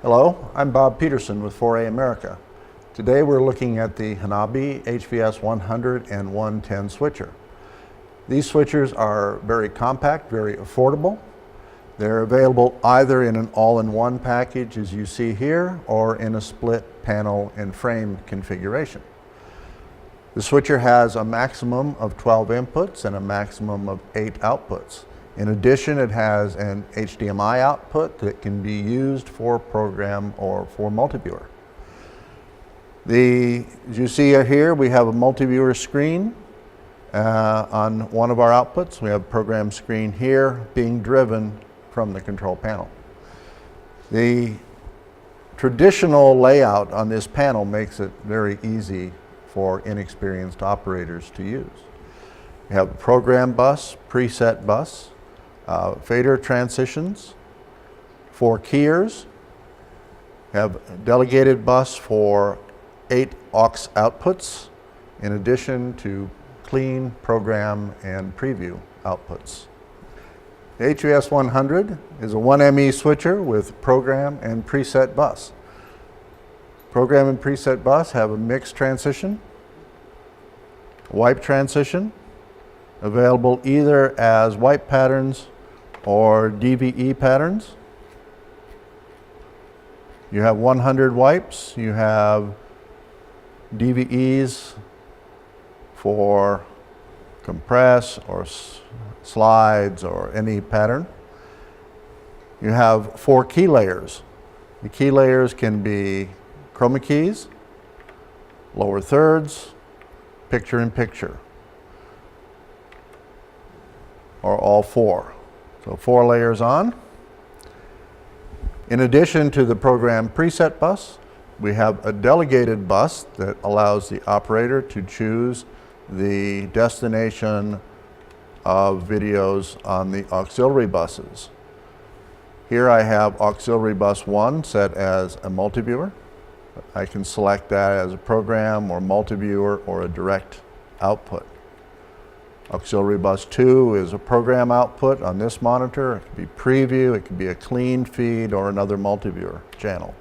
Hello, I'm Bob Peterson with 4A America. Today we're looking at the Hanabi HVS-100 and 110 switcher. These switchers are very compact, very affordable. They're available either in an all-in-one package as you see here or in a split panel and frame configuration. The switcher has a maximum of 12 inputs and a maximum of 8 outputs. In addition, it has an HDMI output that can be used for program or for multiviewer. As you see here, we have a multiviewer screen on one of our outputs. We have a program screen here being driven from the control panel. The traditional layout on this panel makes it very easy for inexperienced operators to use. We have a program bus, preset bus, fader transitions, 4 keyers, have a delegated bus for 8 aux outputs, in addition to clean, program, and preview outputs. The HVS-100 is a 1ME switcher with program and preset bus. Program and preset bus have a mixed transition, wipe transition, available either as wipe patterns or DVE patterns. You have 100 wipes, you have DVEs for compress or slides or any pattern. You have 4 key layers. The key layers can be chroma keys, lower thirds, picture-in-picture, or all 4. So 4 layers on. In addition to the program preset bus, we have a delegated bus that allows the operator to choose the destination of videos on the auxiliary buses. Here I have auxiliary bus 1 set as a multiviewer. I can select that as a program or multiviewer or a direct output. Auxiliary bus 2 is a program output on this monitor. It could be preview, it could be a clean feed, or another multiviewer channel.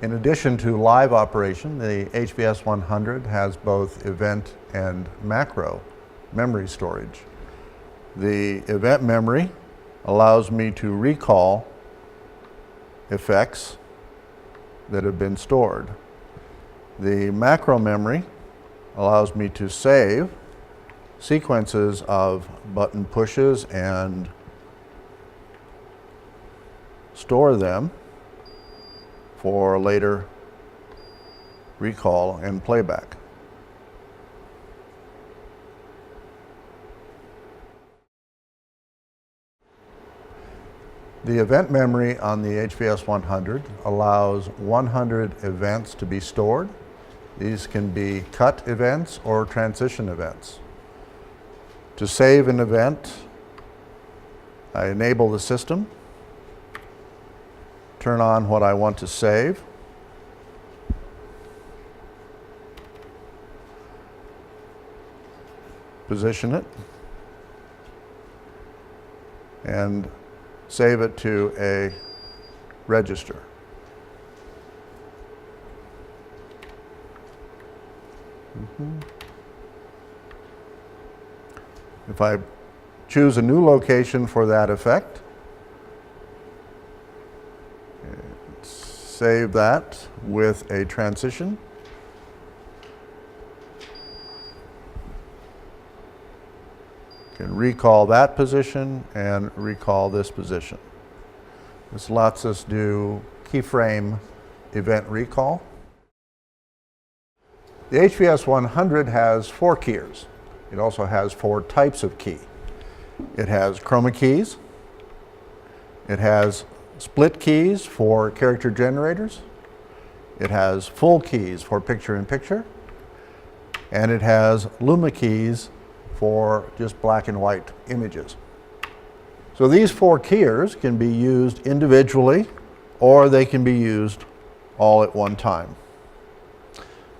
In addition to live operation, the HVS-100 has both event and macro memory storage. The event memory allows me to recall effects that have been stored. The macro memory allows me to save sequences of button pushes and store them for later recall and playback. The event memory on the HVS-100 allows 100 events to be stored. These can be cut events or transition events. To save an event, I enable the system, turn on what I want to save, position it, and save it to a register. If I choose a new location for that effect, save that with a transition. Can recall that position and recall this position. This lets us do keyframe event recall. The HVS-100 has 4 keyers. It also has 4 types of key. It has chroma keys. It has split keys for character generators. It has full keys for picture-in-picture. And it has luma keys for just black and white images. So these 4 keyers can be used individually or they can be used all at one time.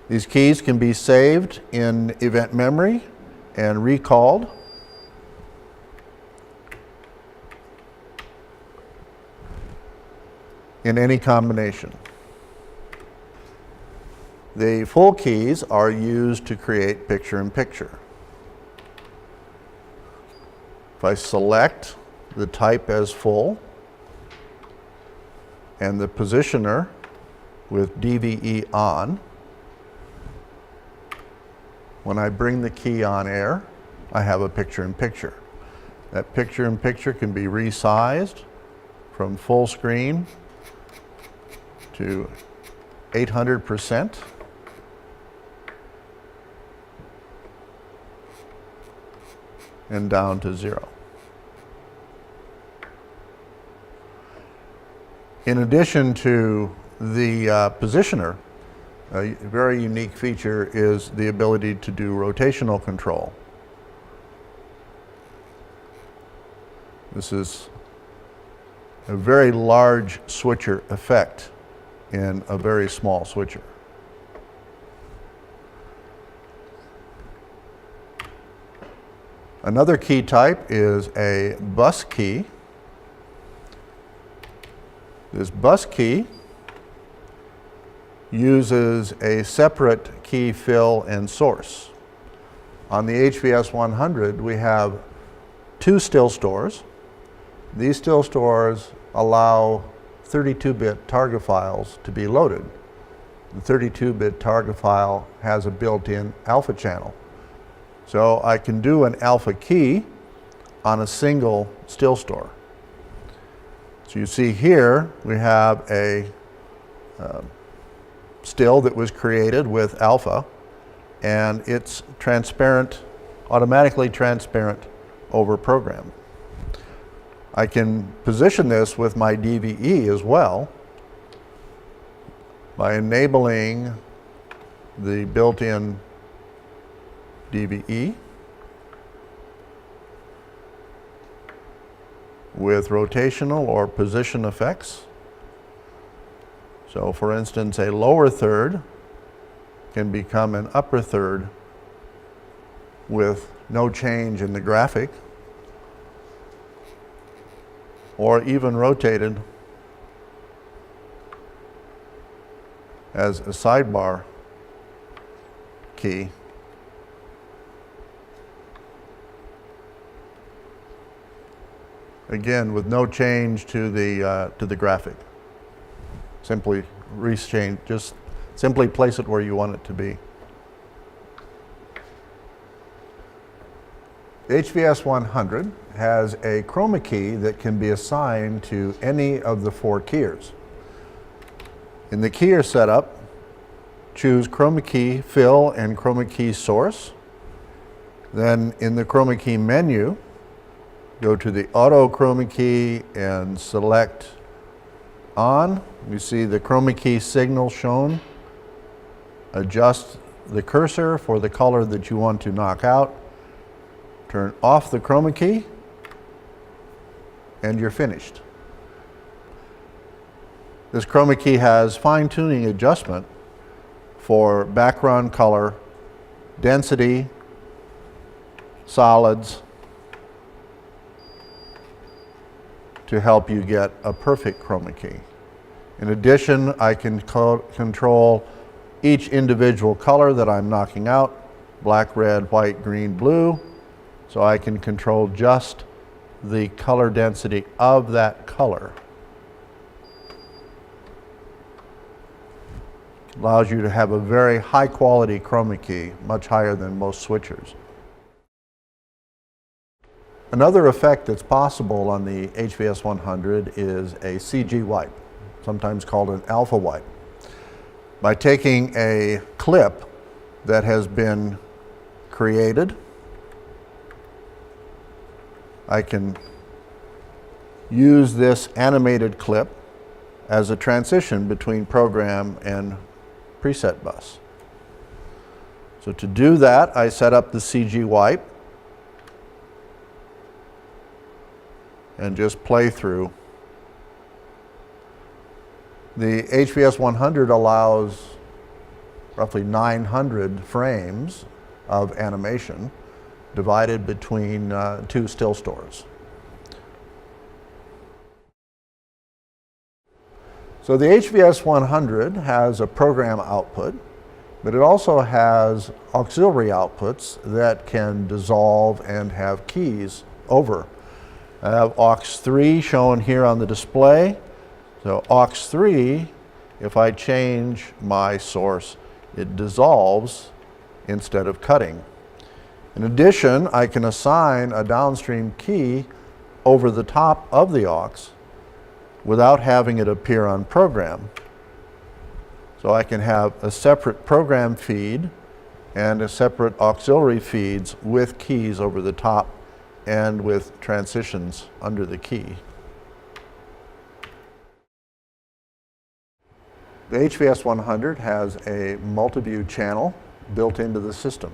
These keys can be saved in event memory and recalled. in any combination. The full keys are used to create picture-in-picture. If I select the type as full and the positioner with DVE on, when I bring the key on air, I have a picture-in-picture. That picture-in-picture can be resized from full screen to 800% and down to 0. In addition to the positioner, a very unique feature is the ability to do rotational control. This is a very large switcher effect in a very small switcher. Another key type is a bus key. This bus key uses a separate key fill and source. On the HVS-100, we have 2 still stores. These still stores allow 32-bit target files to be loaded. The 32-bit target file has a built-in alpha channel. So I can do an alpha key on a single still store. So you see here we have a still that was created with alpha, and it's transparent, automatically transparent over program. I can position this with my DVE as well by enabling the built-in DVE with rotational or position effects. So for instance, a lower third can become an upper third with no change in the graphic, or even rotated as a sidebar key. Again, with no change to the graphic. Simply rechange, just simply place it where you want it to be. The HVS-100 has a chroma key that can be assigned to any of the 4 keyers. In the keyer setup, choose chroma key fill and chroma key source. Then in the chroma key menu, go to the auto chroma key and select on. You see the chroma key signal shown. Adjust the cursor for the color that you want to knock out. Turn off the chroma key and you're finished. This chroma key has fine-tuning adjustment for background color, density, solids, to help you get a perfect chroma key. In addition, I can control each individual color that I'm knocking out, black, red, white, green, blue, so I can control just the color density of that color. Allows you to have a very high quality chroma key, much higher than most switchers. Another effect that's possible on the HVS-100 is a CG wipe, sometimes called an alpha wipe. By taking a clip that has been created, I can use this animated clip as a transition between program and preset bus. So to do that, I set up the CG wipe and just play through. The HVS-100 allows roughly 900 frames of animation divided between 2 still stores. So the HVS-100 has a program output, but it also has auxiliary outputs that can dissolve and have keys over. I have aux3 shown here on the display. So aux3, if I change my source, it dissolves instead of cutting. In addition, I can assign a downstream key over the top of the aux without having it appear on program. So I can have a separate program feed and a separate auxiliary feeds with keys over the top and with transitions under the key. The HVS-100 has a Multiview channel built into the system.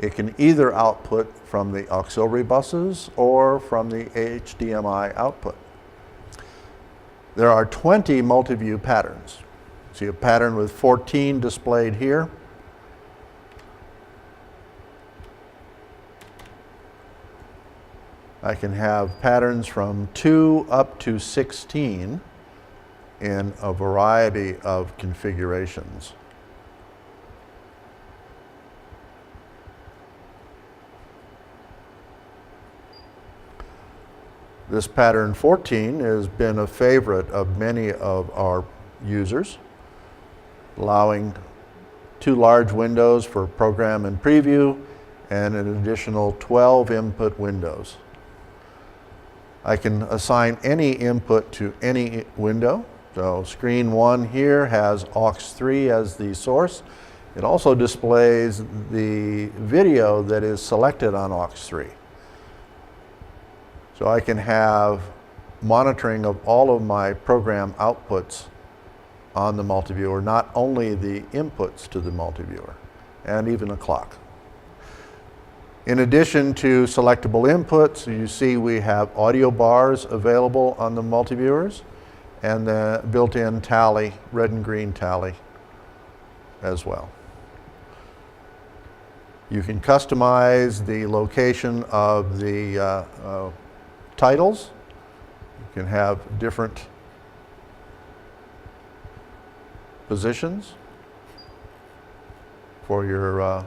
It can either output from the auxiliary buses or from the HDMI output. There are 20 Multiview patterns. See a pattern with 14 displayed here. I can have patterns from 2 up to 16 in a variety of configurations. This pattern 14 has been a favorite of many of our users, allowing 2 large windows for program and preview and an additional 12 input windows. I can assign any input to any window. So screen 1 here has aux3 as the source. It also displays the video that is selected on aux3. So I can have monitoring of all of my program outputs on the multiviewer, not only the inputs to the multiviewer, and even a clock. In addition to selectable inputs, you see we have audio bars available on the multiviewers and the built-in tally, red and green tally as well. You can customize the location of the titles. You can have different positions for your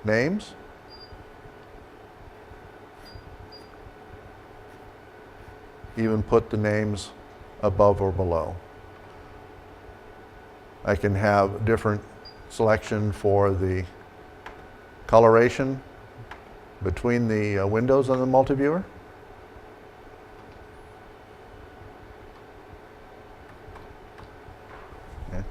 names. Even put the names above or below. I can have different selection for the coloration between the windows on the multiviewer. Okay.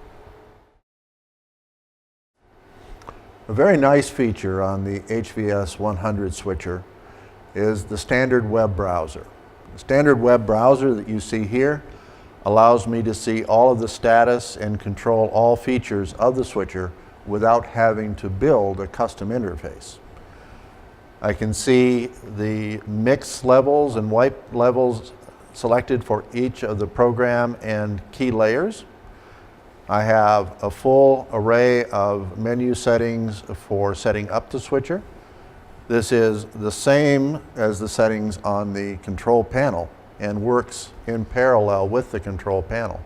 A very nice feature on the HVS-100 switcher is the standard web browser. The standard web browser that you see here allows me to see all of the status and control all features of the switcher without having to build a custom interface. I can see the mix levels and wipe levels selected for each of the program and key layers. I have a full array of menu settings for setting up the switcher. This is the same as the settings on the control panel and works in parallel with the control panel.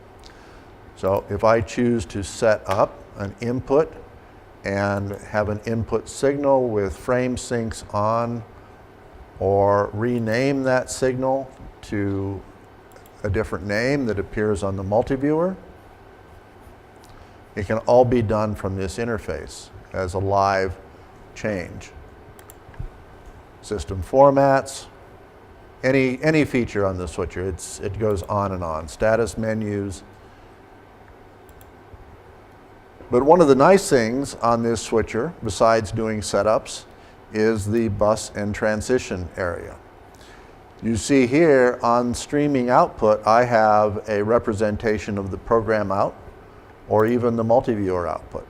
So if I choose to set up an input and have an input signal with frame syncs on, or rename that signal to a different name that appears on the multiviewer, it can all be done from this interface as a live change. System formats, any feature on the switcher, it goes on and on. Status menus. But one of the nice things on this switcher, besides doing setups, is the bus and transition area. You see here on streaming output, I have a representation of the program out or even the multiviewer output.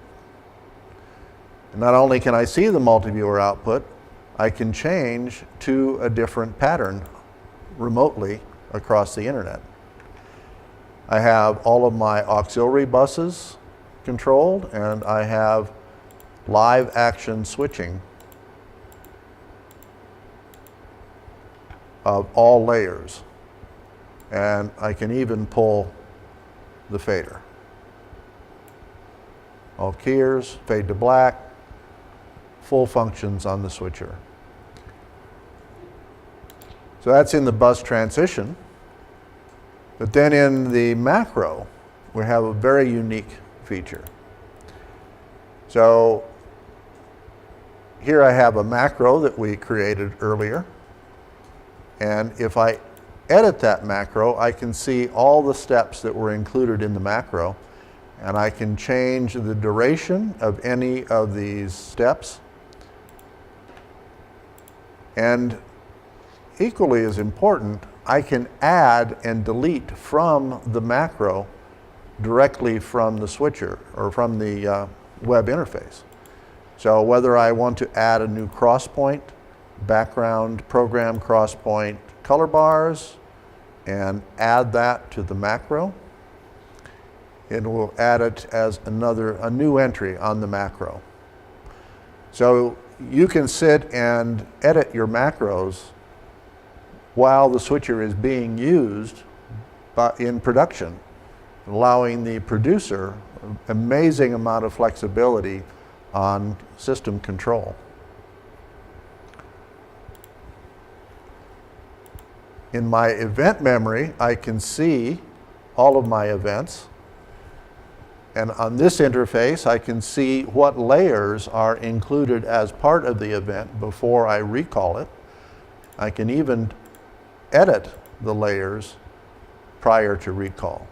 And not only can I see the multiviewer output, I can change to a different pattern remotely across the internet. I have all of my auxiliary buses controlled, and I have live action switching of all layers. And I can even pull the fader. All keyers, fade to black, full functions on the switcher. So that's in the bus transition. But then in the macro, we have a very unique feature. So here I have a macro that we created earlier. And if I edit that macro, I can see all the steps that were included in the macro. And I can change the duration of any of these steps. And equally as important, I can add and delete from the macro directly from the switcher or from the web interface. So whether I want to add a new cross point, background program cross point color bars, and add that to the macro, it will add it as a new entry on the macro. So you can sit and edit your macros while the switcher is being used in production, allowing the producer an amazing amount of flexibility on system control. In my event memory, I can see all of my events. And on this interface, I can see what layers are included as part of the event before I recall it. I can even edit the layers prior to recall.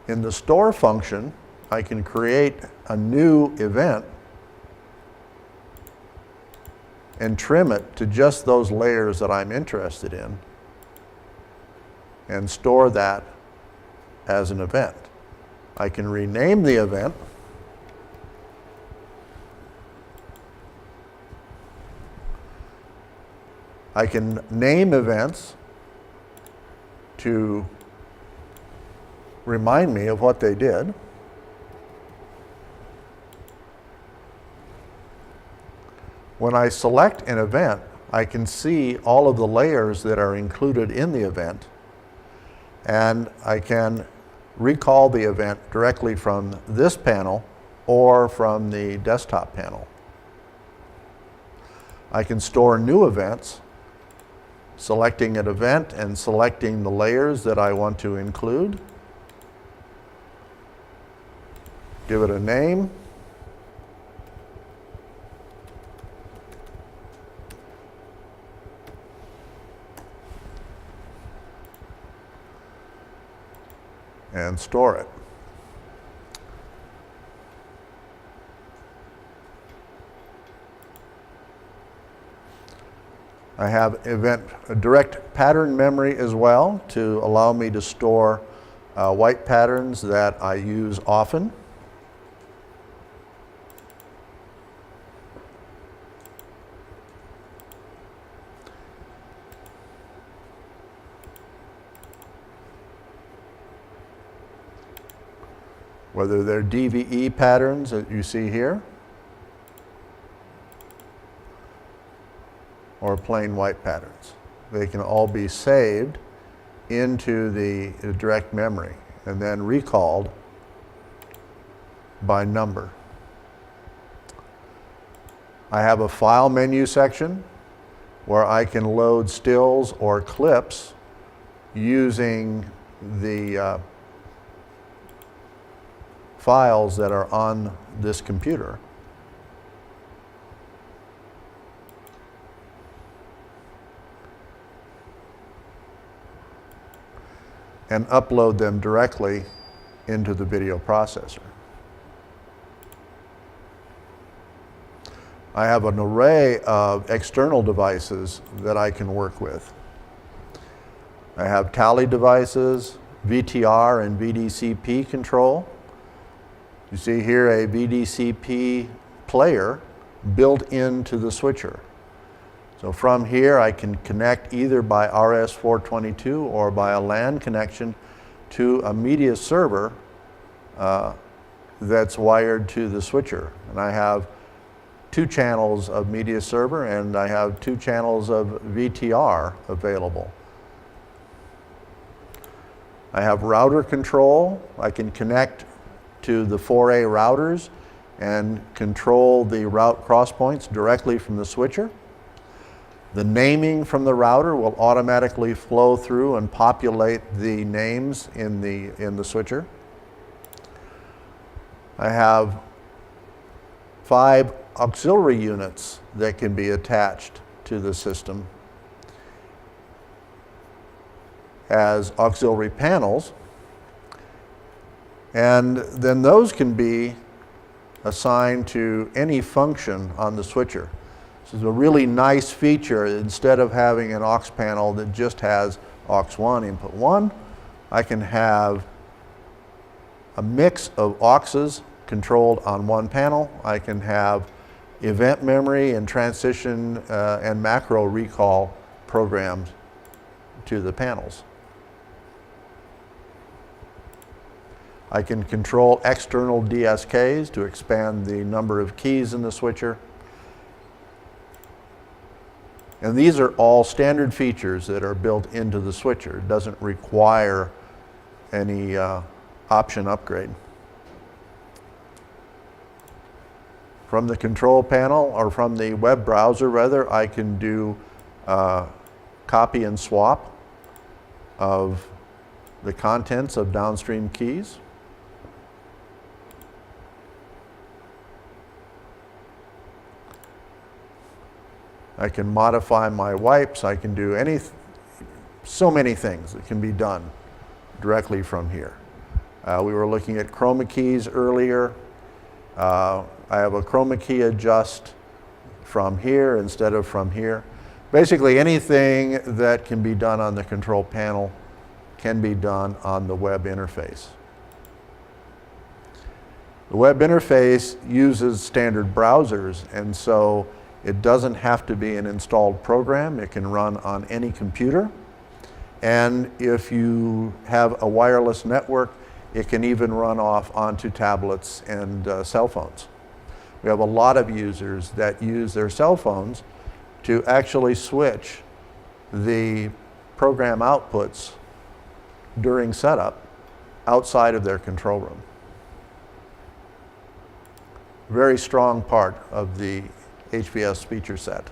In the store function, I can create a new event and trim it to just those layers that I'm interested in and store that as an event. I can rename the event. I can name events to remind me of what they did. When I select an event, I can see all of the layers that are included in the event, and I can recall the event directly from this panel or from the desktop panel. I can store new events, selecting an event and selecting the layers that I want to include. Give it a name. And store it. I have a direct pattern memory as well to allow me to store white patterns that I use often. Whether they're DVE patterns that you see here, or plain white patterns. They can all be saved into the direct memory and then recalled by number. I have a file menu section where I can load stills or clips using the files that are on this computer. And upload them directly into the video processor. I have an array of external devices that I can work with. I have tally devices, VTR and VDCP control. You see here a VDCP player built into the switcher. So from here I can connect either by RS-422 or by a LAN connection to a media server that's wired to the switcher. And I have 2 channels of media server and I have 2 channels of VTR available. I have router control. I can connect to the 4A routers and control the route cross points directly from the switcher. The naming from the router will automatically flow through and populate the names in the switcher. I have 5 auxiliary units that can be attached to the system as auxiliary panels, and then those can be assigned to any function on the switcher. This is a really nice feature. Instead of having an aux panel that just has aux1 input 1, I can have a mix of auxes controlled on one panel. I can have event memory and transition and macro recall programs to the panels. I can control external DSKs to expand the number of keys in the switcher. And these are all standard features that are built into the switcher. It doesn't require any option upgrade. From the control panel, or from the web browser rather, I can do copy and swap of the contents of downstream keys. I can modify my wipes. I can do so many things that can be done directly from here. We were looking at chroma keys earlier. I have a chroma key adjust from here instead of from here. Basically anything that can be done on the control panel can be done on the web interface. The web interface uses standard browsers, and so it doesn't have to be an installed program. It can run on any computer. And if you have a wireless network, it can even run off onto tablets and cell phones. We have a lot of users that use their cell phones to actually switch the program outputs during setup outside of their control room. Very strong part of the HVS feature set.